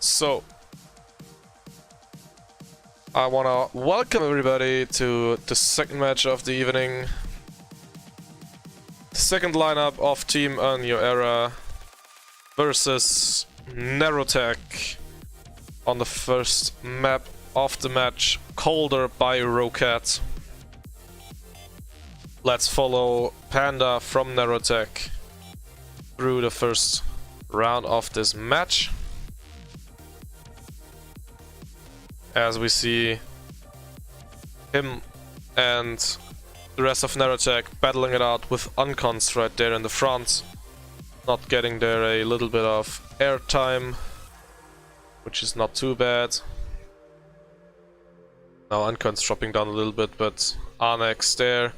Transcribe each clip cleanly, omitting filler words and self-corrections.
So, I wanna welcome everybody to the second match of the evening. The second lineup of Team A New Era versus Nerotec on the first map of the match, Colder by Rocat. Let's follow Panda from Nerotec through the first round of this match. As we see him and the rest of Nerotec battling it out with Uncons right there in the front. Not getting there a little bit of airtime, which is not too bad. Now Uncons dropping down a little bit, but Arnex there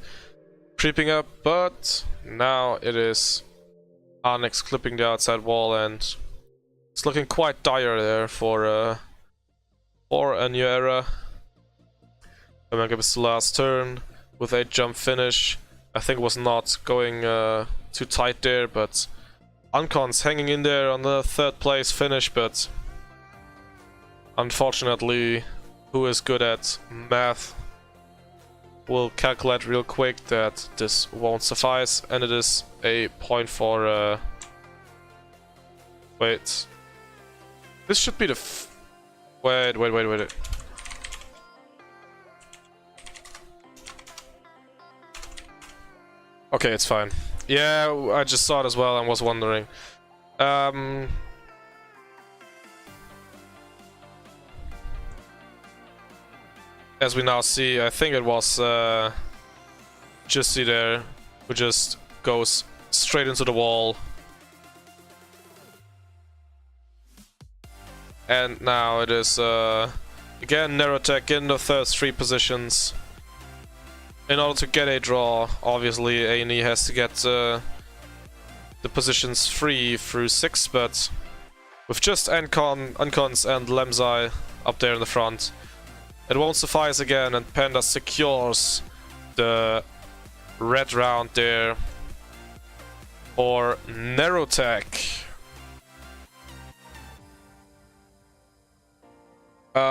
creeping up, but now it is Arnex clipping the outside wall, and it's looking quite dire there for a New Era. I'm gonna give us the last turn with a jump finish. I think it was not going too tight there, but Uncons hanging in there on the third place finish, but unfortunately, who is good at math will calculate real quick that this won't suffice, and it is a point for wait. This should be the wait. Okay, it's fine. Yeah, I just saw it as well and was wondering. As we now see, I think it was Jussi there who just goes straight into the wall. And now it is again Nerotec in the third three positions. In order to get a draw, obviously A&E has to get the positions free through 6, but with just Uncons and Lemzai up there in the front, it won't suffice again, and Panda secures the red round there for Nerotec.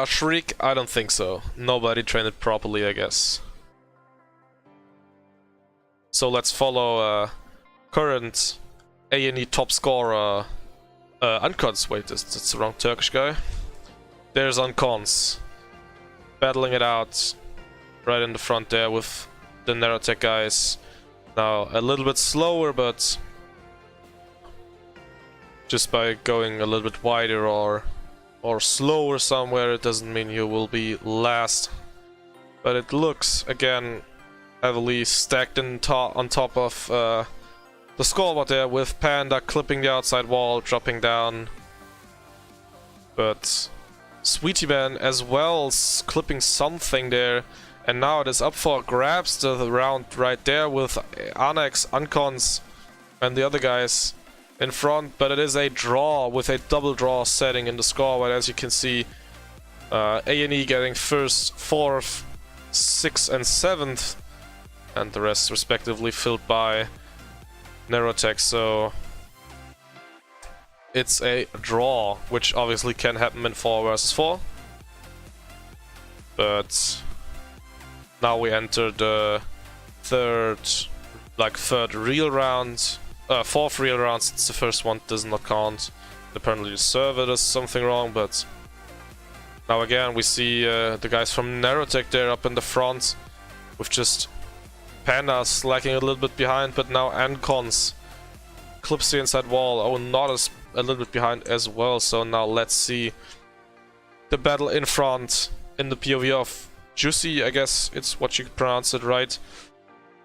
Shriek, I don't think so. Nobody trained it properly, I guess. So let's follow current A&E top scorer Uncons. Wait, that's the wrong Turkish guy. There's Uncons battling it out right in the front there with the Nerotec guys. Now a little bit slower, but just by going a little bit wider or slower somewhere, it doesn't mean you will be last. But it looks again heavily stacked on top of the scoreboard there, with Panda clipping the outside wall, dropping down. But Sweetie Man as well clipping something there, and now it is up for grabs the round right there with Arnex, Uncons and the other guys in front. But it is a draw with a double draw setting in the scoreboard, as you can see. A&E getting first, 4th, 6th and 7th, and the rest respectively filled by Nerotec. So it's a draw, which obviously can happen in 4 versus 4. But now we enter the third real round, 4th real round, since the first one does not count. Apparently the server does something wrong, but now again we see the guys from Nerotec there up in the front, with just Panda slacking a little bit behind, but now Uncons clips the inside wall. Oh, not as a little bit behind as well. So now let's see the battle in front in the POV of Jussi, I guess it's what you pronounce it right,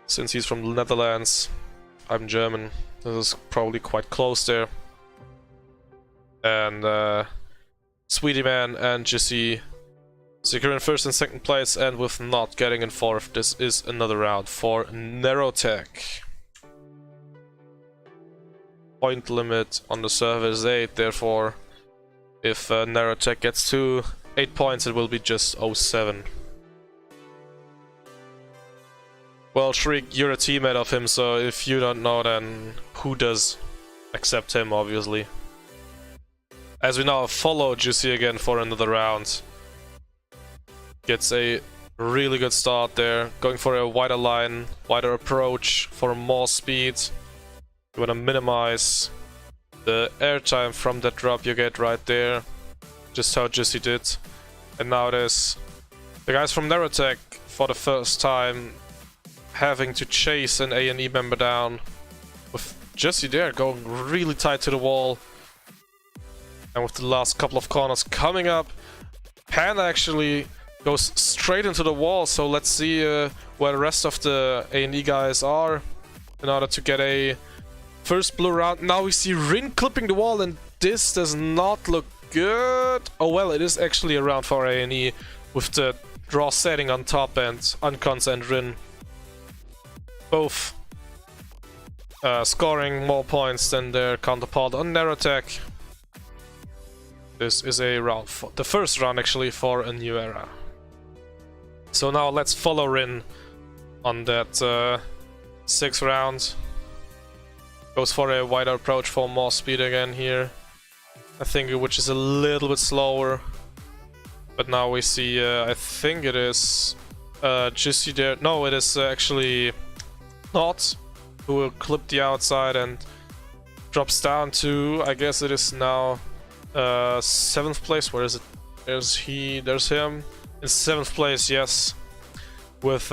since he's from the Netherlands. I'm German. This is probably quite close there. And Sweetie Man and Jussi securing first and second place, and with not getting in 4th, this is another round for Nerotec. Point limit on the server is 8, therefore if Nerotec gets to 8 points, it will be just 07. Well, Shriek, you're a teammate of him, so if you don't know, then who does? Except him, obviously. As we now follow Juicy again for another round. Gets a really good start there. Going for a wider line, wider approach for more speed. You want to minimize the airtime from that drop you get right there. Just how Juicy did. And now it is the guys from Nerotec for the first time having to chase an A&E member down. With Juicy there going really tight to the wall. And with the last couple of corners coming up, Panda actually goes straight into the wall. So let's see where the rest of the A&E guys are in order to get a first blue round. Now we see Rin clipping the wall, and this does not look good. Oh well, it is actually a round for A&E with the draw setting on top, and Uncons and Rin both scoring more points than their counterpart on Nerotec. This is a round, the first round actually for a new era. So now let's follow Rin on that 6th round. Goes for a wider approach for more speed again here. I think which is a little bit slower. But now we see, I think it is Juicy there. No, it is actually not, who will clip the outside and drops down to, I guess it is now 7th place. Where is it? There's him in 7th place, yes, with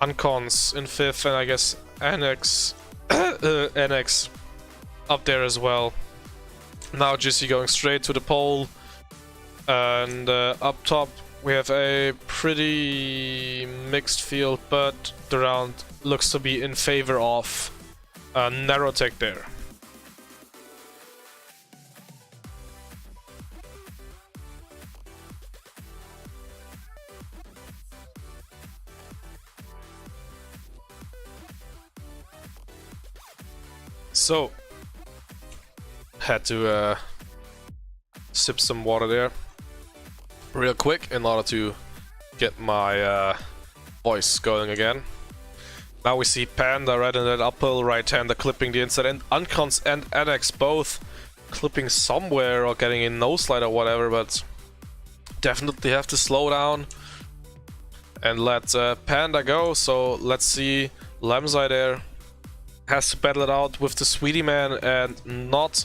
Uncons in 5th, and I guess Annex Annex up there as well. Now Juicy going straight to the pole, and up top we have a pretty mixed field, but the round looks to be in favor of Nerotec there. So, had to sip some water there real quick in order to get my voice going again. Now we see Panda right in that uphill right-hander clipping the inside, and Uncons and Annex both clipping somewhere or getting a nose slide or whatever, but definitely have to slow down and let Panda go. So let's see, Lamzai there has to battle it out with the Sweetie Man, and not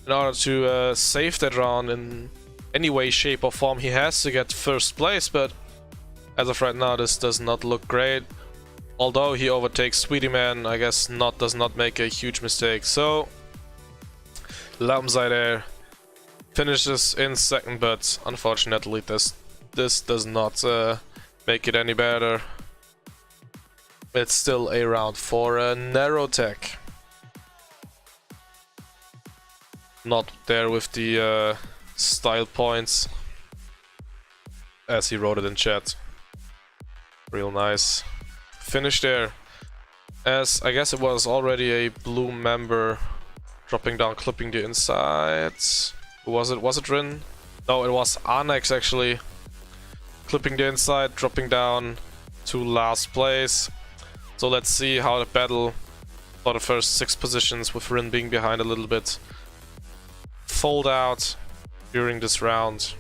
in order to save that round in any way, shape or form. He has to get first place, but as of right now this does not look great. Although he overtakes Sweetie Man, I guess does not make a huge mistake. So Lamzai there finishes in 2nd, but unfortunately this does not make it any better. It's still a round for Nerotec. Not there with the style points, as he wrote it in chat. Real nice finish there. As I guess it was already a blue member dropping down, clipping the inside. Who was it? Was it Rin? No, it was Annex actually. Clipping the inside, dropping down to last place. So let's see how the battle for the first 6 positions, with Rin being behind a little bit, fold out during this round.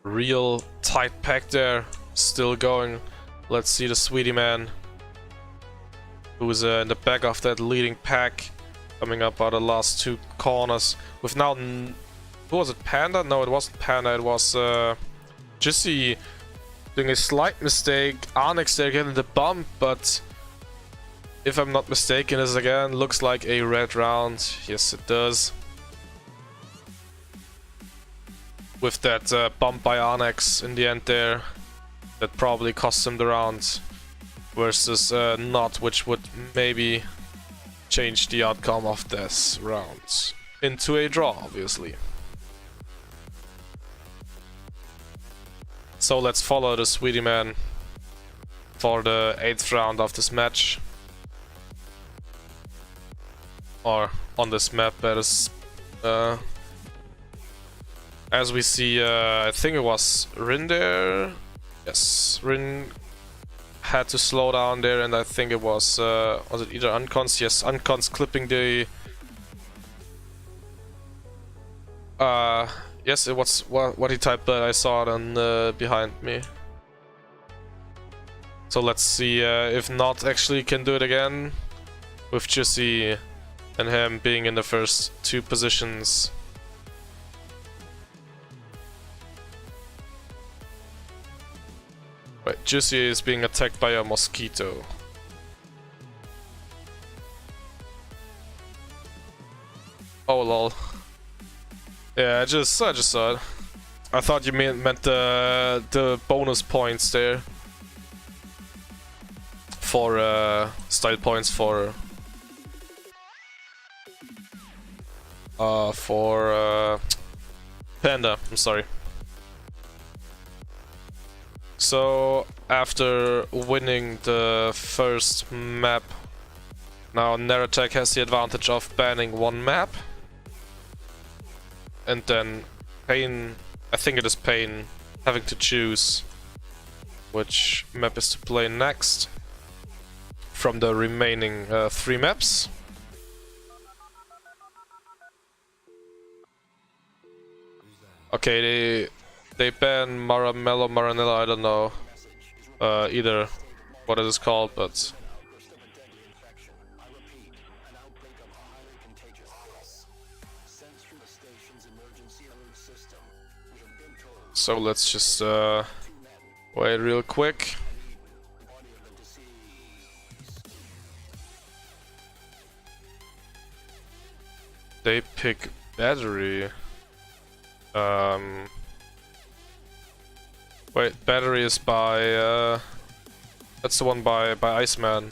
Real tight pack there, still going. Let's see the Sweetie Man, who's in the back of that leading pack, coming up out of the last 2 corners. With now, who was it? Panda? No, it wasn't Panda. It was Juicy doing a slight mistake. Arnex there getting the bump, but if I'm not mistaken, this again looks like a red round. Yes, it does. With that bump by Arnex in the end there, that probably cost him the round, versus not, which would maybe change the outcome of this round into a draw, obviously. So let's follow the Sweetie Man for the 8th round of this match. Or on this map, that is. As we see, I think it was Rin there. Yes, Rin had to slow down there, and I think it was it either Uncons? Yes, Uncons clipping the Yes, it was what he typed, but I saw it on behind me. So let's see if Not actually can do it again with Juicy and him being in the first two positions. Right, Juicy is being attacked by a mosquito. Oh lol. Yeah, I just saw it. I thought you meant the bonus points there. For style points for Panda, I'm sorry. So after winning the first map, now Nerotec has the advantage of banning one map. And then Pain, I think it is Pain, having to choose which map is to play next from the remaining 3 maps. Okay, they ban Maramello, Maranello, I don't know either what it is called, but so let's just wait real quick. They pick Battery. Wait, Battery is by that's the one by Iceman.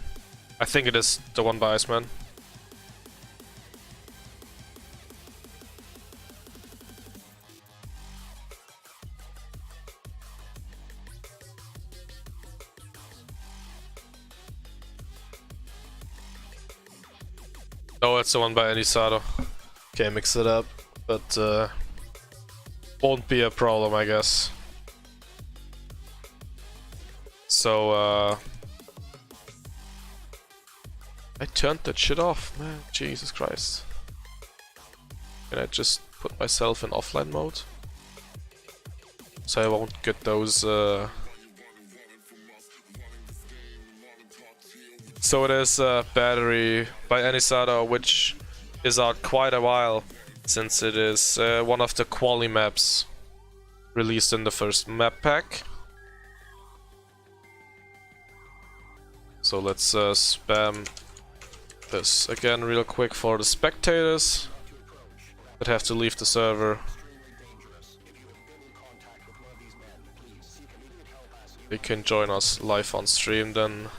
I think it is the one by Iceman. Oh, it's the one by Anisato. Okay, mix it up, but won't be a problem, I guess. So, I turned that shit off, man. Jesus Christ. Can I just put myself in offline mode? So I won't get those, So it is Battery by Anisato, which is out quite a while, since it is one of the quali maps released in the first map pack. So let's spam this again real quick for the spectators that have to leave the server. They can join us live on stream then.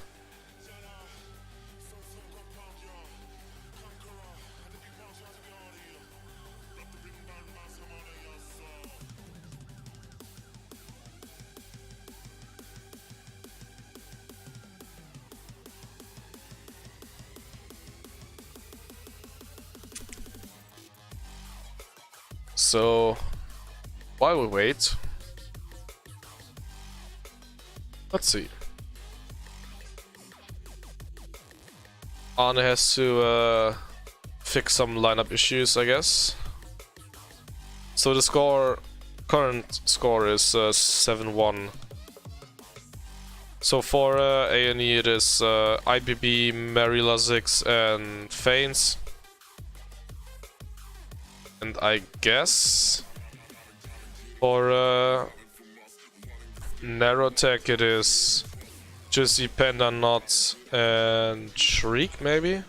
So, while we wait, let's see. Arne has to fix some lineup issues, I guess. So the current score is 7-1. So for A&E it is IBB, Marilla 6 and Fanes. And I guess for Nerotec it is Juicy, Panda, Not and Shriek, maybe?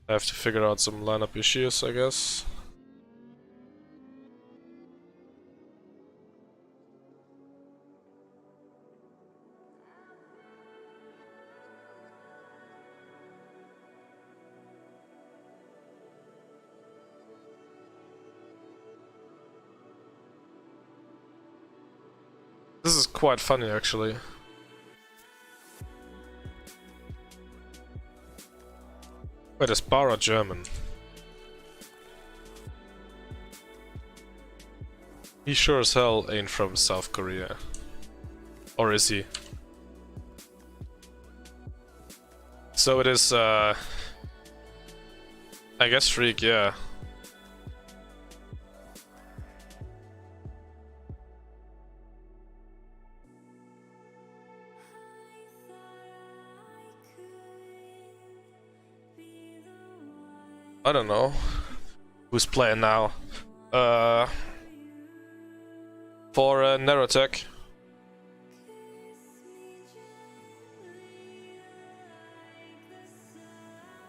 I have to figure out some lineup issues, I guess. This is quite funny, actually. Wait, is Bara German? He sure as hell ain't from South Korea. Or is he? So it is, I guess Freak, yeah. I don't know. Who's playing now? For Nerotec.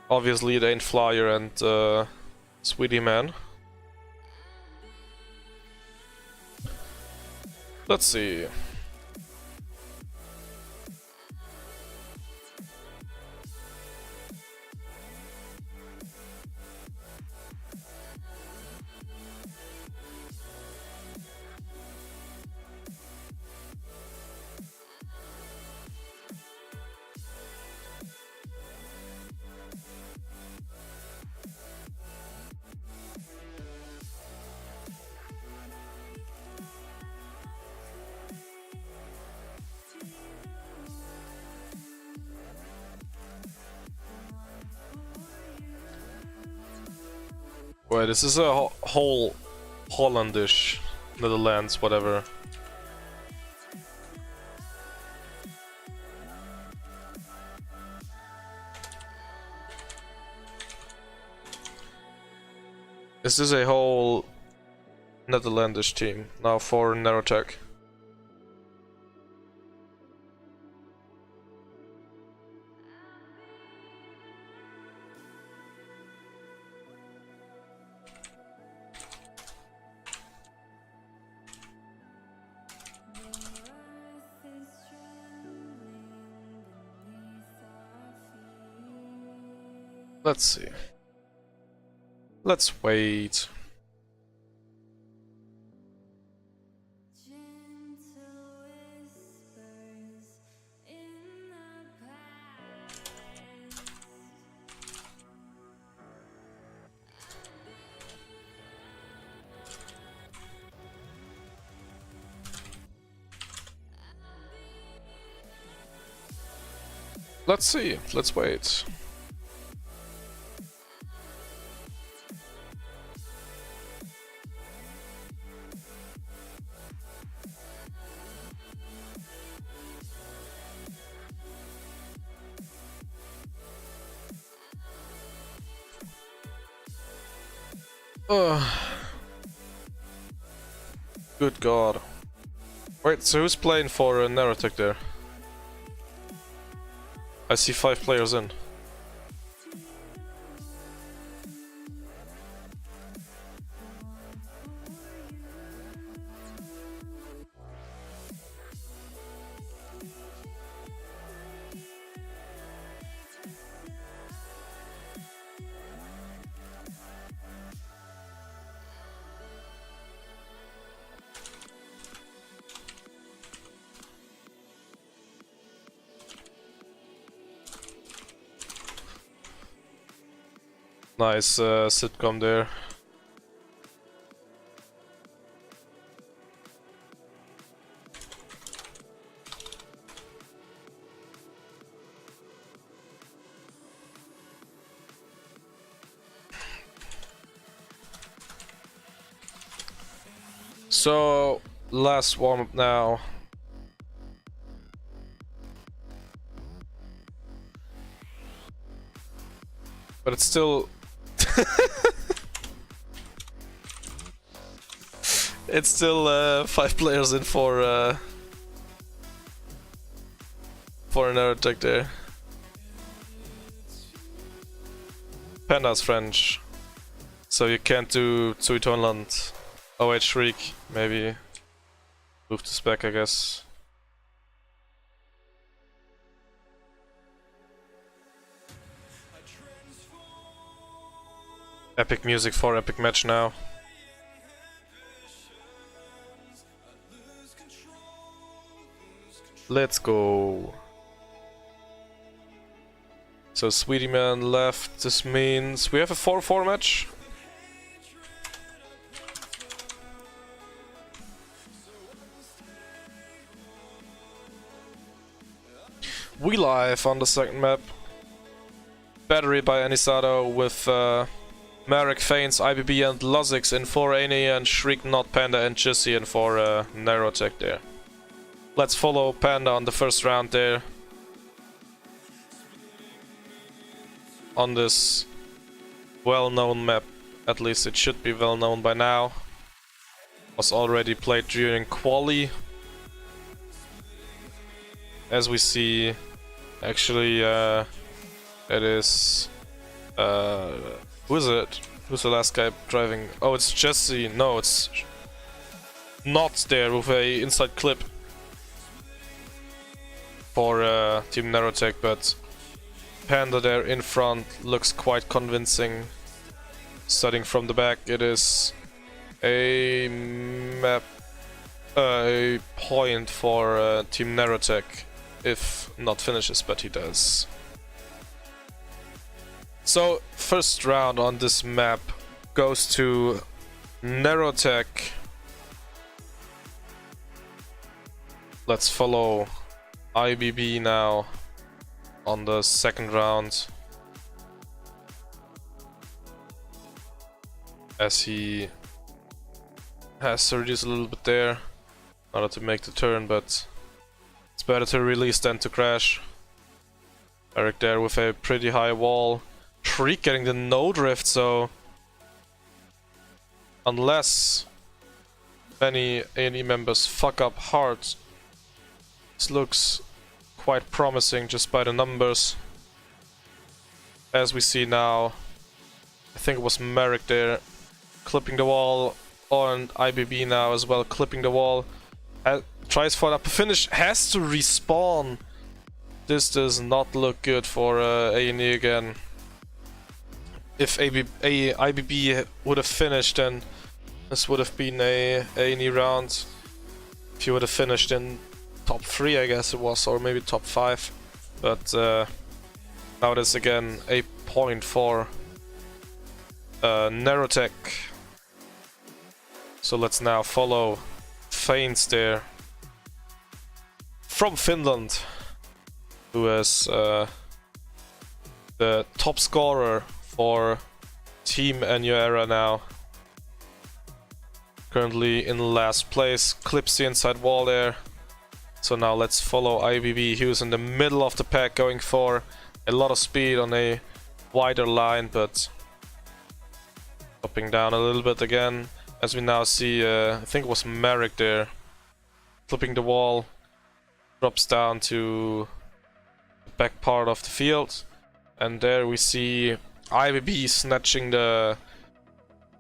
Obviously it ain't Flyer and Sweetie Man. Let's see. Wait, this is a whole Hollandish, Netherlands, whatever. Is this a whole Netherlandish team now for Nerotec? Let's see. Let's wait. Let's see. Let's wait. Good God. Wait, so who's playing for Nerotec there? I see 5 players in. Nice sitcom there. So, last warm up now. But it's still it's still 5 players in for an Nerotec there. Panda's French, so you can't do Zuidholland. OH Shriek, maybe move to spec, I guess. Epic music for epic match now. Let's go. So Sweetie Man left. This means we have a 4-4 match. We Live on the second map. Battery by Anisato with Marek, Faints, IBB and Lozix in for Ani and Shriek, Not Panda and Jissy in for Nerotec there. Let's follow Panda on the first round there. On this well-known map. At least it should be well known by now. Was already played during Quali. As we see, actually, it is. Who is it? Who's the last guy driving? Oh, it's Jesse. No, it's not there with a inside clip for Team Nerotec, but Panda there in front looks quite convincing. Starting from the back, it is a map, a point for Team Nerotec, if not finishes, but he does. So, first round on this map goes to Nerotec. Let's follow IBB now on the second round. As he has to reduce a little bit there in order to make the turn, but it's better to release than to crash. Eric there with a pretty high wall. Shriek getting the no drift, so unless many A&E members fuck up hard, this looks quite promising just by the numbers. As we see now, I think it was Merrick there clipping the wall, and IBB now as well clipping the wall. Tries for an upper finish, has to respawn. This does not look good for A&E again. If IBB would have finished, then this would have been a A&E round. If he would have finished in top 3, I guess it was, or maybe top 5. But now it is again a point for Nerotec. So let's now follow Faints there from Finland, who is the top scorer for Team Era now. Currently in last place, clips the inside wall there. So now let's follow IBB, who's in the middle of the pack, going for a lot of speed on a wider line, but dropping down a little bit again. As we now see, I think it was Merrick there, flipping the wall, drops down to the back part of the field, and there we see IBB snatching the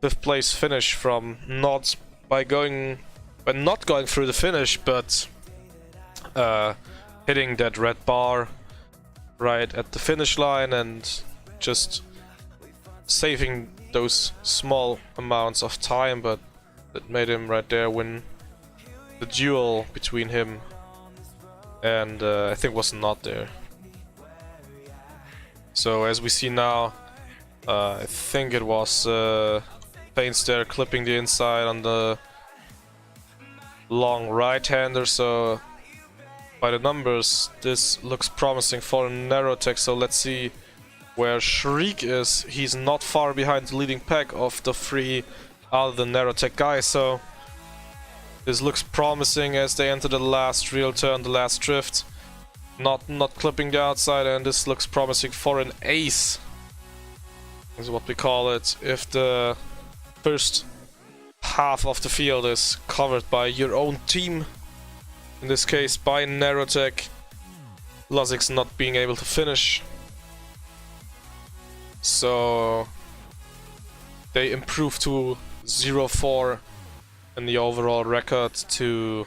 5th place finish from not going through the finish, but hitting that red bar right at the finish line and just saving those small amounts of time, but that made him right there win the duel between him and I think was not there. So as we see now, I think it was Faints there clipping the inside on the long right-hander, so by the numbers this looks promising for Nerotec. So let's see where Shriek is. He's not far behind the leading pack of the 3 other Nerotec guys, so this looks promising as they enter the last real turn, the last drift. Not clipping the outside, and this looks promising for an ace, is what we call it, if the first half of the field is covered by your own team. In this case by Nerotec. Lozix not being able to finish. So they improved to 0-4 in the overall record to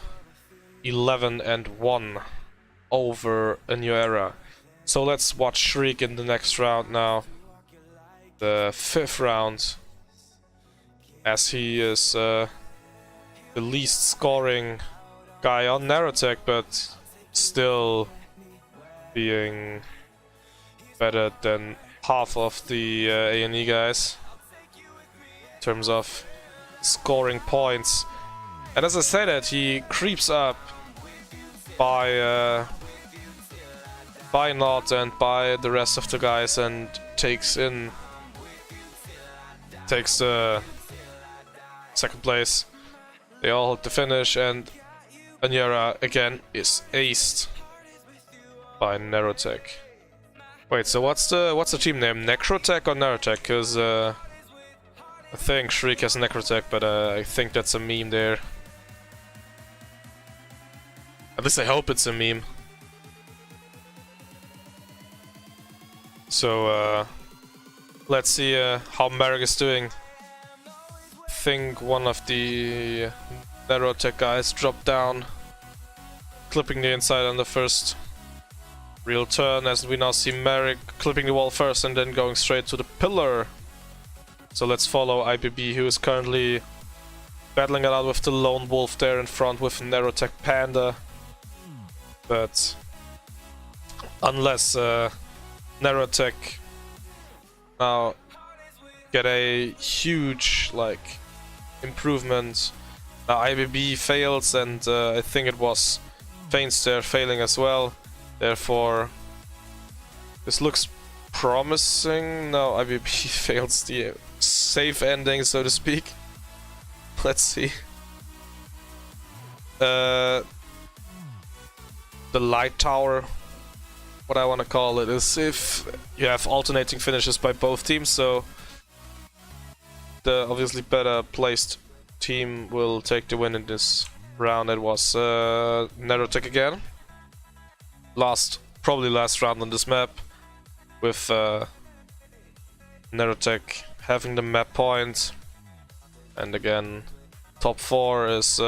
11-1 over a new era. So let's watch Shriek in the next round now, the 5th round, as he is the least scoring guy on Nerotec, but still being better than half of the A&E guys in terms of scoring points. And as I said, that he creeps up by by Nod and by the rest of the guys and takes the second place. They all hold the finish, and Anyera again is aced by Nerotec. Wait, so what's the team name? Necrotec or Nerotec? Because I think Shriek has Necrotec, but I think that's a meme there. At least I hope it's a meme. So let's see how Merrick is doing. I think one of the Nerotec guys dropped down, clipping the inside on the first real turn, as we now see Merrick clipping the wall first and then going straight to the pillar. So let's follow IBB, who is currently battling it out with the Lone Wolf there in front with Nerotec Panda. But unless Nerotec now get a huge improvement, now IBB fails, and I think it was Feints there failing as well. Therefore, this looks promising. Now IBB fails the safe ending, so to speak. Let's see. The light tower, what I want to call it, is if you have alternating finishes by both teams, so the obviously better placed team will take the win in this round. It was Nerotec again. Probably last round on this map, with Nerotec having the map point, and again top 4 is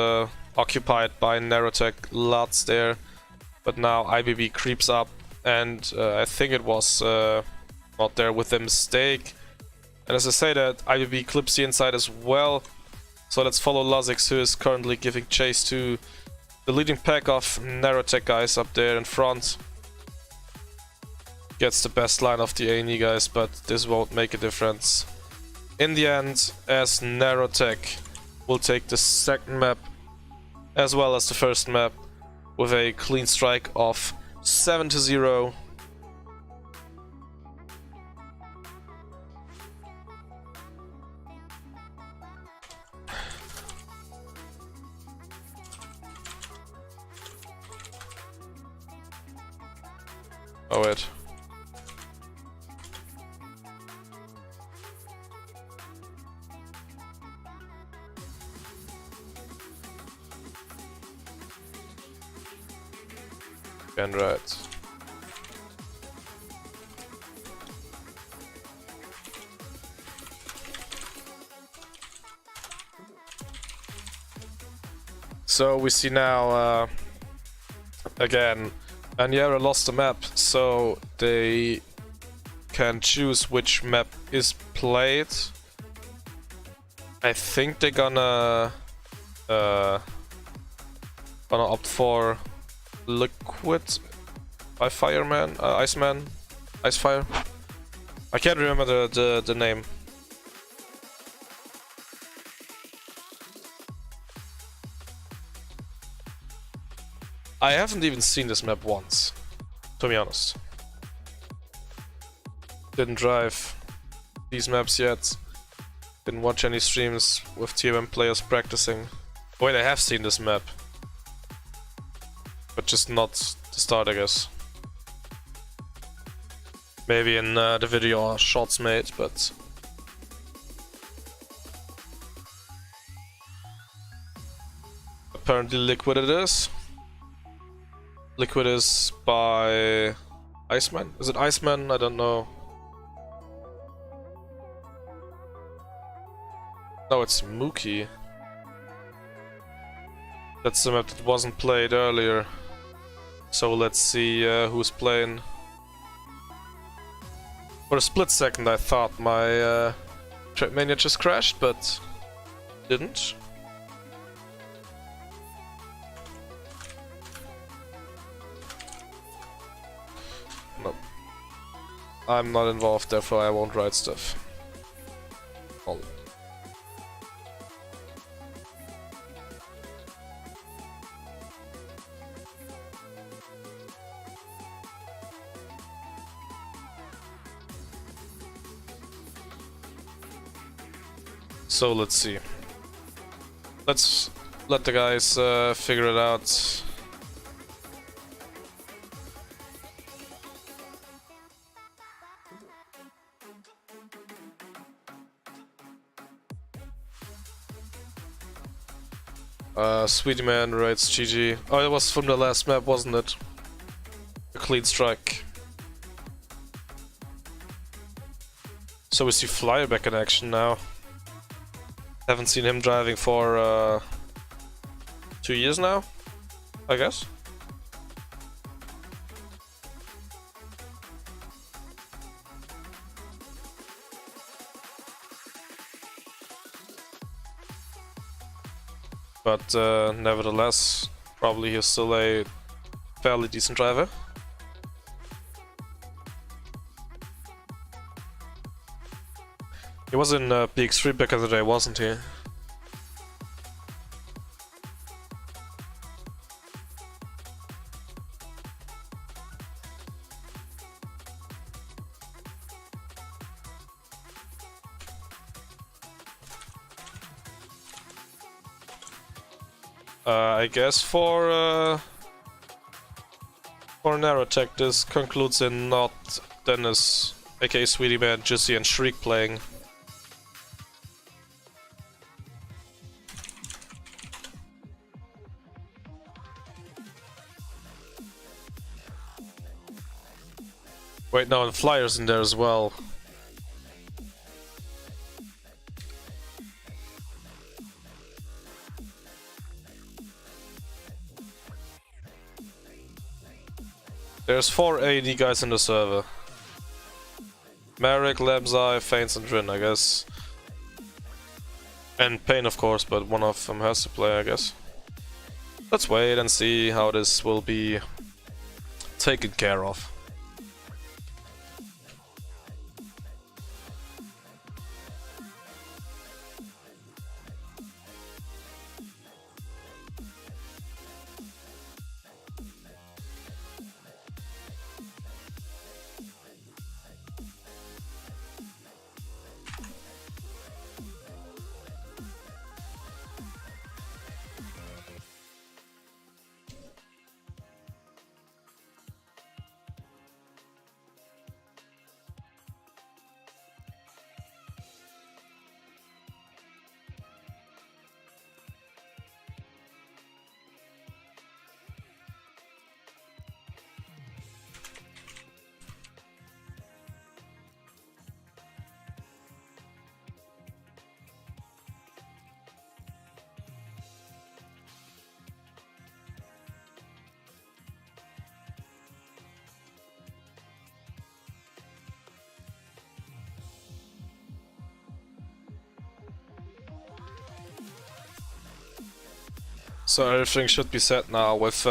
occupied by Nerotec Lutz there, but now IBB creeps up, and I think it was not there with a mistake, and as I say that, IBB clips the inside as well. So let's follow Lazix, who is currently giving chase to the leading pack of Nerotec guys up there in front. Gets the best line of the A&E guys, but this won't make a difference in the end, as Nerotec will take the second map as well as the first map with a clean strike of 7-0. Oh wait. And right. So we see now again, Anyera lost the map, so they can choose which map is played. I think they're gonna opt for Liquid by Fireman, Iceman, Icefire. I can't remember the name. I haven't even seen this map once, to be honest. Didn't drive these maps yet. Didn't watch any streams with TMM players practicing. Wait, I have seen this map. But just not the start, I guess. Maybe in the video shots made, but... apparently Liquid it is. Liquid is by Iceman? Is it Iceman? I don't know. No, it's Mookie. That's the map that wasn't played earlier. So let's see who's playing. For a split second I thought my Trackmania just crashed, but didn't. No. I'm not involved, therefore I won't write stuff. Oh. So let's see. Let's let the guys figure it out. Sweetie Man writes GG. Oh, it was from the last map, wasn't it? A clean strike. So we see Flyer back in action now. Haven't seen him driving for 2 years now, I guess. But nevertheless, probably he's still a fairly decent driver. He was in PX3 back in the day, wasn't he? I guess for Nerotec, this concludes in not Dennis, aka Sweetie Man, Jizzy, and Shriek playing. Wait, no, and Flyer's in there as well. There's 4 AD guys in the server. Merrick, Labzai, Faints, and Drin, I guess. And Pain, of course, but one of them has to play, I guess. Let's wait and see how this will be taken care of. So everything should be set now with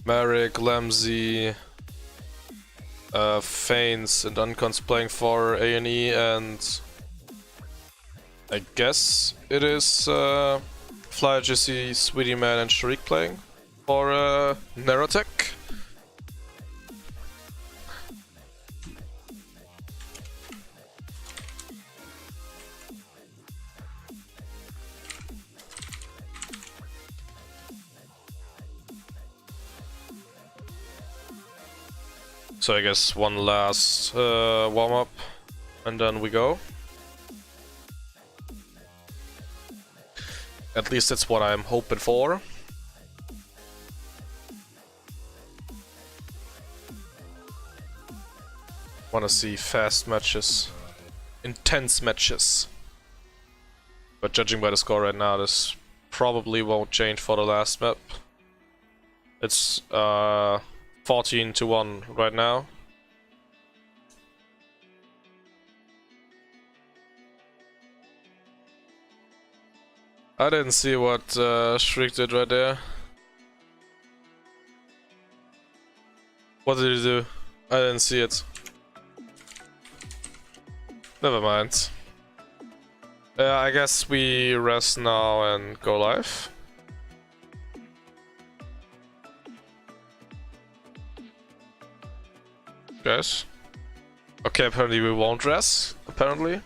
Merrick, Lemsey, Faints, and Uncons playing for A&E, and I guess it is Flyer, Jizzy, Sweetie Man, and Shriek playing for Nerotec. So I guess one last warm-up, and then we go. At least that's what I'm hoping for. Wanna see fast matches. Intense matches. But judging by the score right now, this probably won't change for the last map. It's 14-1 right now. I didn't see what Shriek did right there. What did he do? I didn't see it. Never mind. I guess we rest now and go live. Guys. Okay, apparently we won't rest, apparently.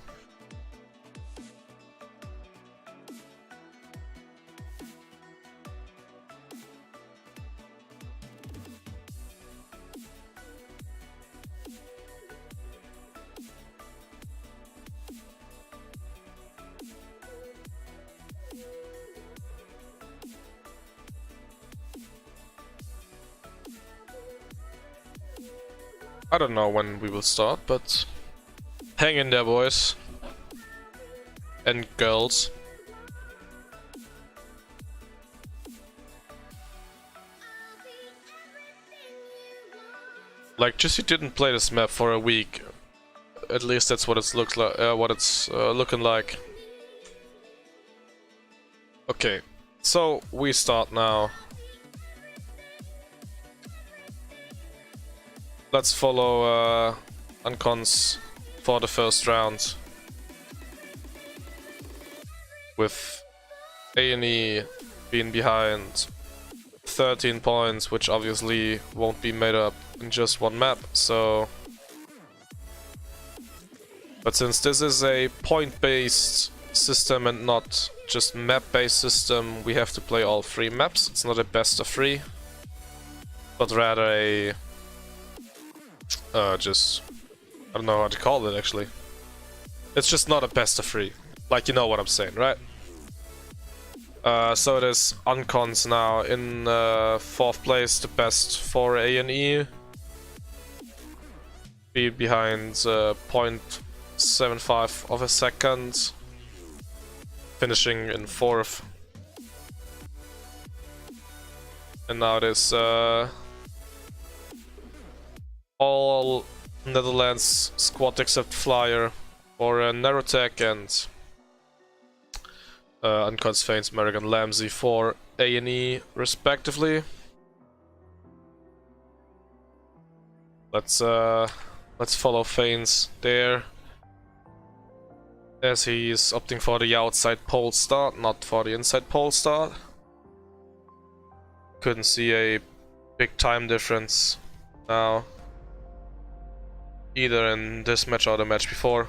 I don't know when we will start, but hang in there, boys and girls. Like, Jesse didn't play this map for a week. At least that's what it's looks like. Looking like. Okay, so we start now. Let's follow Uncons for the first round. With A&E being behind 13 points, which obviously won't be made up in just one map, so... But since this is a point-based system and not just map-based system, we have to play all 3 maps. It's not a best of 3, but rather a... I don't know how to call it, actually. It's just not a best of 3. Like, you know what I'm saying, right? So it is Uncons now in 4th place, the best for A&E. Be behind 0.75 of a second. Finishing in 4th. And now it is all Netherlands squad except Flyer for Nerotec and Uncons, Fanes, Merrick and Lamsey for A&E respectively. Let's follow Fanes there, as he's opting for the outside pole start, not for the inside pole start. Couldn't see a big time difference now, either in this match or the match before.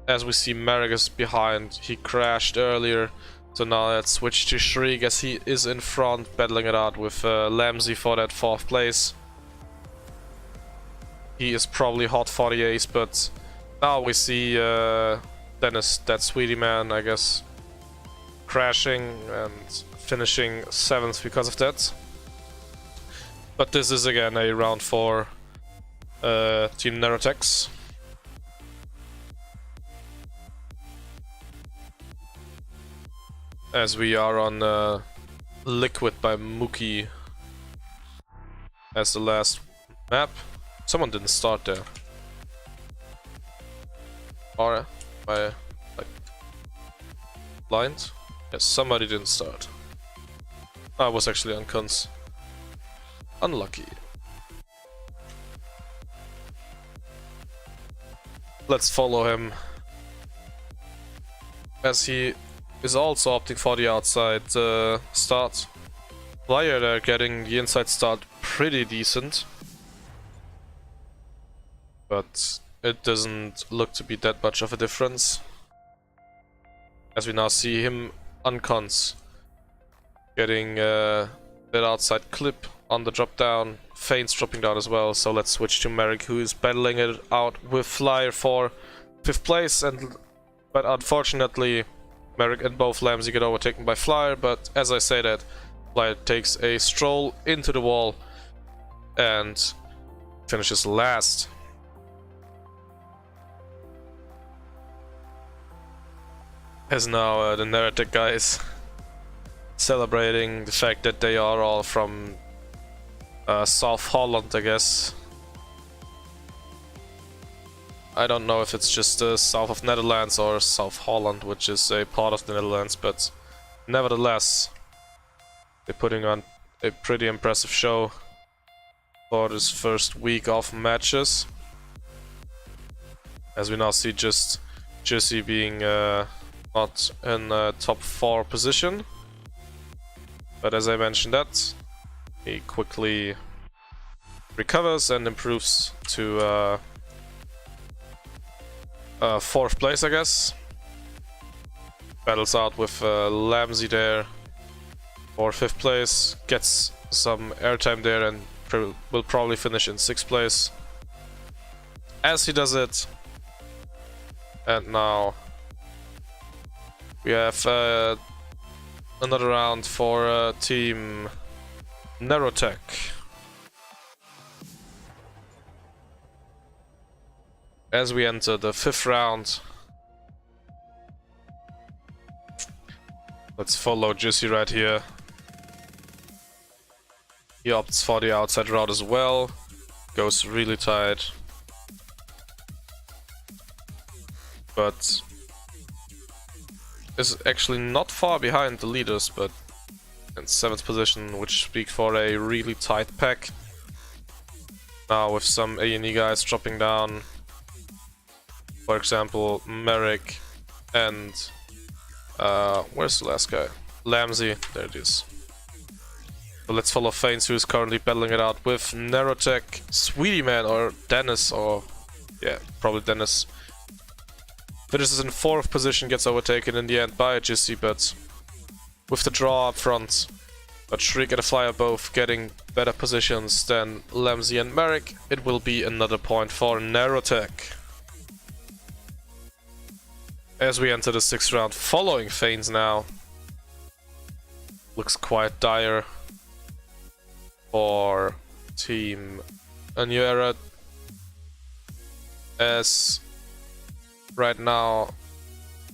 As we see, Merrick is behind. He crashed earlier, so now let's switch to Shriek as he is in front, battling it out with Lamsey for that 4th place. He is probably hot for the ace, but now we see Dennis, that sweetie man, I guess, crashing and finishing 7th because of that. But this is again a round for Team Nerotec. As we are on Liquid by Mookie as the last map. Someone didn't start there. Or by like blind? Yes, somebody didn't start. I was actually Uncons. Unlucky. Let's follow him, as he is also opting for the outside start. Flyer there getting the inside start pretty decent, but it doesn't look to be that much of a difference, as we now see him Uncons getting that outside clip on the drop down. Fanes dropping down as well, so let's switch to Merrick, who is battling it out with Flyer for 5th place, but unfortunately Merrick and both Lamsey get overtaken by Flyer. But as I say that, Flyer takes a stroll into the wall and finishes last. As now the Nerotec guys celebrating the fact that they are all from South Holland, I guess. I don't know if it's just south of Netherlands or South Holland, which is a part of the Netherlands, but nevertheless, they're putting on a pretty impressive show for this first week of matches. As we now see just Jesse being not in top 4 position. But as I mentioned that, he quickly recovers and improves to 4th place, I guess. Battles out with Lamsey there for 5th place, gets some airtime there and will probably finish in 6th place. As he does it, and now we have another round for Team Nerotec. as we enter the 5th round. Let's follow Juicy right here. He opts for the outside route as well. Goes really tight. But is actually not far behind the leaders, but in 7th position, which speaks for a really tight pack. Now with some A&E guys dropping down. For example, Merrick and where's the last guy? Lamsey, there it is. So let's follow Fanes, who is currently battling it out with Nerotec, Sweetie Man, or Dennis, or yeah, probably Dennis. Finishes in 4th position, gets overtaken in the end by Jissy, but with the draw up front. But Shriek and a Flyer both getting better positions than Lamsey and Merrick. It will be another point for Nerotec. As we enter the 6th round, following Fanes now. Looks quite dire for Team A New Era, as right now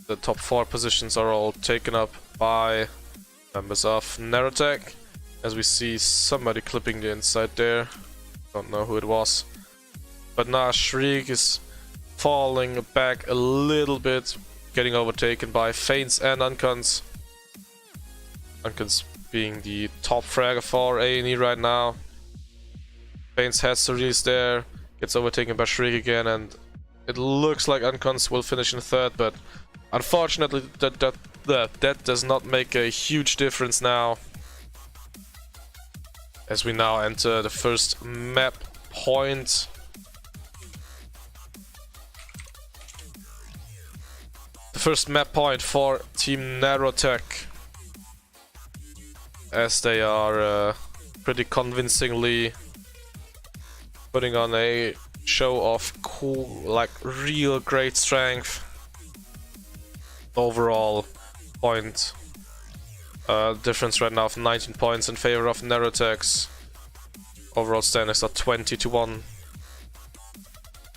the top 4 positions are all taken up by members of Nerotec. As we see somebody clipping the inside there, don't know who it was. But now Shriek is falling back a little bit, getting overtaken by Fanes and Uncons. Uncons being the top fragger for A&E right now. Fanes has to release there, gets overtaken by Shriek again, and it looks like Uncons will finish in 3rd, but unfortunately that does not make a huge difference now. As we now enter the first map point. The first map point for Team Nerotec, as they are pretty convincingly putting on a show of cool, like real great strength. Overall point difference right now of 19 points in favor of Nerotec's. Overall standings are 20-1.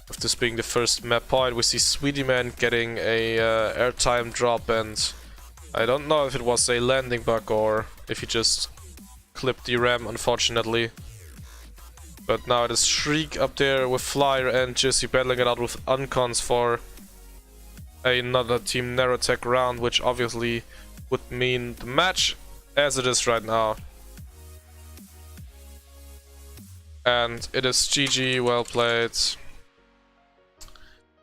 With this being the first map point, we see Sweetie Man getting a airtime drop, and I don't know if it was a landing bug or if he just clipped the ram, unfortunately. But now it is Shriek up there with Flyer and Jissy battling it out with Uncons for another Team Nerotec round, which obviously would mean the match as it is right now. And it is GG, well played.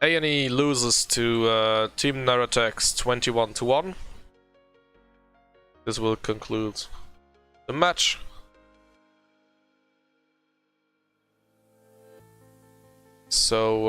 A&E loses to Team Nerotec's 21-1. This will conclude the match. So